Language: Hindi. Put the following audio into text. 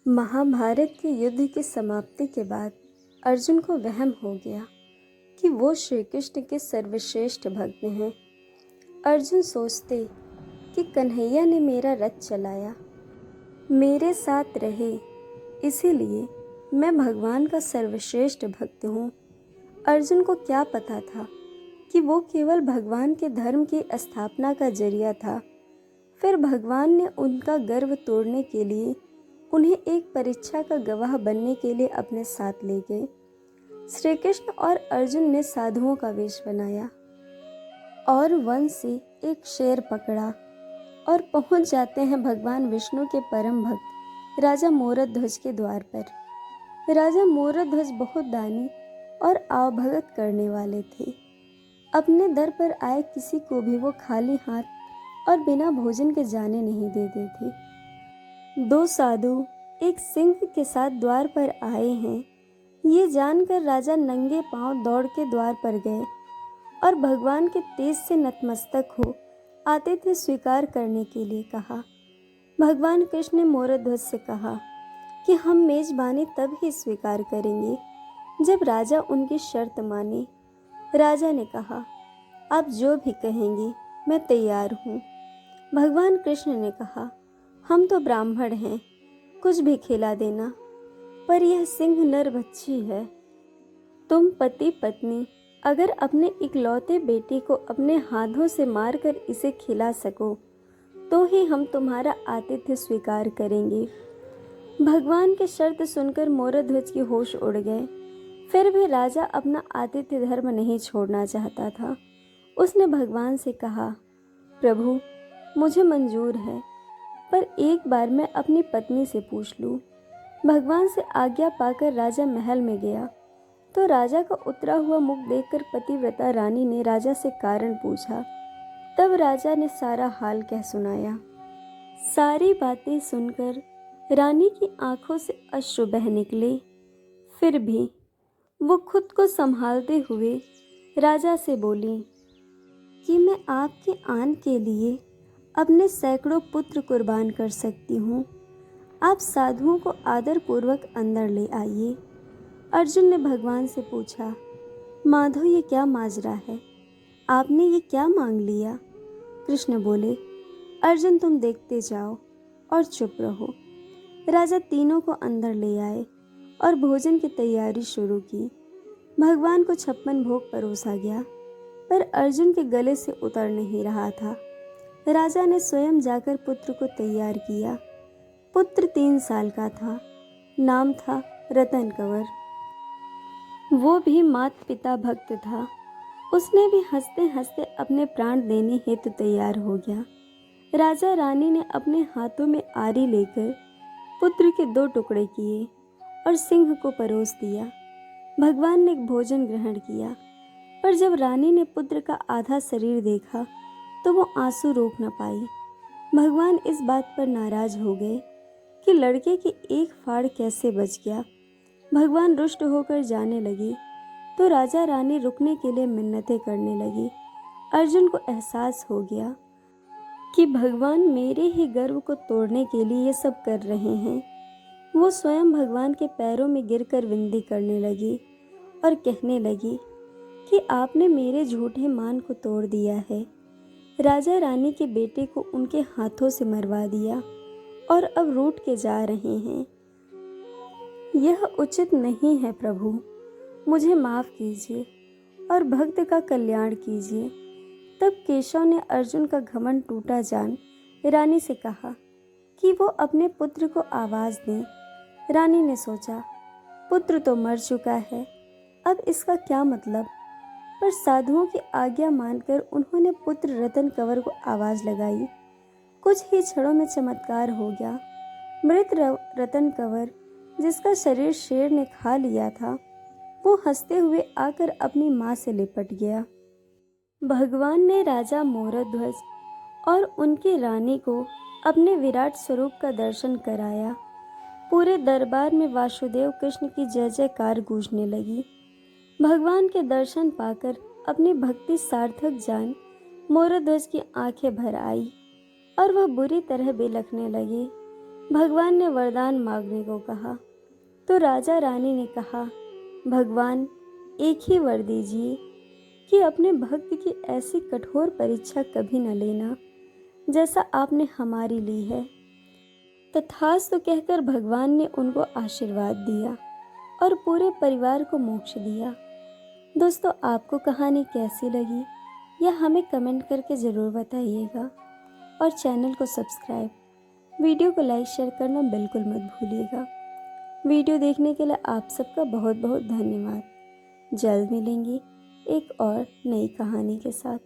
महाभारत के युद्ध की समाप्ति के बाद अर्जुन को वहम हो गया कि वो श्री कृष्ण के सर्वश्रेष्ठ भक्त हैं। अर्जुन सोचते कि कन्हैया ने मेरा रथ चलाया, मेरे साथ रहे, इसीलिए मैं भगवान का सर्वश्रेष्ठ भक्त हूँ। अर्जुन को क्या पता था कि वो केवल भगवान के धर्म की स्थापना का जरिया था। फिर भगवान ने उनका गर्व तोड़ने के लिए उन्हें एक परीक्षा का गवाह बनने के लिए अपने साथ ले गए। श्री कृष्ण और अर्जुन ने साधुओं का वेश बनाया और वन से एक शेर पकड़ा और पहुंच जाते हैं भगवान विष्णु के परम भक्त राजा मोरध्वज के द्वार पर। राजा मोरध्वज बहुत दानी और आवभगत करने वाले थे। अपने दर पर आए किसी को भी वो खाली हाथ और बिना भोजन के जाने नहीं देते थे। दो साधु एक सिंह के साथ द्वार पर आए हैं, ये जानकर राजा नंगे पांव दौड़ के द्वार पर गए और भगवान के तेज से नतमस्तक हो आतिथ्य स्वीकार करने के लिए कहा। भगवान कृष्ण ने मोरध्वज से कहा कि हम मेजबानी तब ही स्वीकार करेंगे जब राजा उनकी शर्त माने। राजा ने कहा, आप जो भी कहेंगे मैं तैयार हूँ। भगवान कृष्ण ने कहा, हम तो ब्राह्मण हैं, कुछ भी खिला देना, पर यह सिंह नर बच्ची है। तुम पति पत्नी अगर अपने इकलौते बेटे को अपने हाथों से मारकर इसे खिला सको तो ही हम तुम्हारा आतिथ्य स्वीकार करेंगे। भगवान की शर्त सुनकर मोरध्वज की होश उड़ गए। फिर भी राजा अपना आतिथ्य धर्म नहीं छोड़ना चाहता था। उसने भगवान से कहा, प्रभु मुझे मंजूर है, पर एक बार मैं अपनी पत्नी से पूछ लूं। भगवान से आज्ञा पाकर राजा महल में गया तो राजा का उतरा हुआ मुख देखकर पतिव्रता रानी ने राजा से कारण पूछा। तब राजा ने सारा हाल कह सुनाया। सारी बातें सुनकर रानी की आंखों से अश्रु बह निकले। फिर भी वो खुद को संभालते हुए राजा से बोली कि मैं आपके आन के लिए अपने सैकड़ों पुत्र कुर्बान कर सकती हूँ। आप साधुओं को आदर पूर्वक अंदर ले आइए। अर्जुन ने भगवान से पूछा, माधव ये क्या माजरा है, आपने ये क्या मांग लिया? कृष्ण बोले, अर्जुन तुम देखते जाओ और चुप रहो। राजा तीनों को अंदर ले आए और भोजन की तैयारी शुरू की। भगवान को 56 भोग परोसा गया, पर अर्जुन के गले से उतर नहीं रहा था। राजा ने स्वयं जाकर पुत्र को तैयार किया। पुत्र 3 साल का था। नाम था रतन कंवर। वो भी माता पिता भक्त था। उसने भी हंसते हंसते अपने प्राण देने हेतु तैयार हो गया। राजा रानी ने अपने हाथों में आरी लेकर पुत्र के 2 टुकड़े किए और सिंह को परोस दिया। भगवान ने भोजन ग्रहण किया, पर जब रानी ने पुत्र का आधा शरीर देखा तो वो आंसू रोक न पाई। भगवान इस बात पर नाराज हो गए कि लड़के की एक फाड़ कैसे बच गया। भगवान रुष्ट होकर जाने लगे तो राजा रानी रुकने के लिए मिन्नतें करने लगी। अर्जुन को एहसास हो गया कि भगवान मेरे ही गर्व को तोड़ने के लिए ये सब कर रहे हैं। वो स्वयं भगवान के पैरों में गिरकर विनती करने लगी और कहने लगी कि आपने मेरे झूठे मान को तोड़ दिया है। राजा रानी के बेटे को उनके हाथों से मरवा दिया और अब रूठ के जा रहे हैं। यह उचित नहीं है प्रभु, मुझे माफ़ कीजिए और भक्त का कल्याण कीजिए। तब केशव ने अर्जुन का घमंड टूटा जान रानी से कहा कि वो अपने पुत्र को आवाज़ दें। रानी ने सोचा, पुत्र तो मर चुका है, अब इसका क्या मतलब? पर साधुओं की आज्ञा मानकर उन्होंने पुत्र रतन कंवर को आवाज़ लगाई। कुछ ही क्षणों में चमत्कार हो गया। मृत रतन कंवर, जिसका शरीर शेर ने खा लिया था, वो हंसते हुए आकर अपनी माँ से लिपट गया। भगवान ने राजा मोरध्वज और उनकी रानी को अपने विराट स्वरूप का दर्शन कराया। पूरे दरबार में वासुदेव कृष्ण की जय जयकार गूंजने लगी। भगवान के दर्शन पाकर अपनी भक्ति सार्थक जान मोरध्वज की आंखें भर आई और वह बुरी तरह बिलखने लगे। भगवान ने वरदान मांगने को कहा तो राजा रानी ने कहा, भगवान एक ही वर दीजिए कि अपने भक्त की ऐसी कठोर परीक्षा कभी न लेना जैसा आपने हमारी ली है। तथास्तु कहकर भगवान ने उनको आशीर्वाद दिया और पूरे परिवार को मोक्ष दिया। दोस्तों, आपको कहानी कैसी लगी या हमें कमेंट करके ज़रूर बताइएगा और चैनल को सब्सक्राइब, वीडियो को लाइक शेयर करना बिल्कुल मत भूलिएगा। वीडियो देखने के लिए आप सबका बहुत बहुत धन्यवाद। जल्द मिलेंगे एक और नई कहानी के साथ।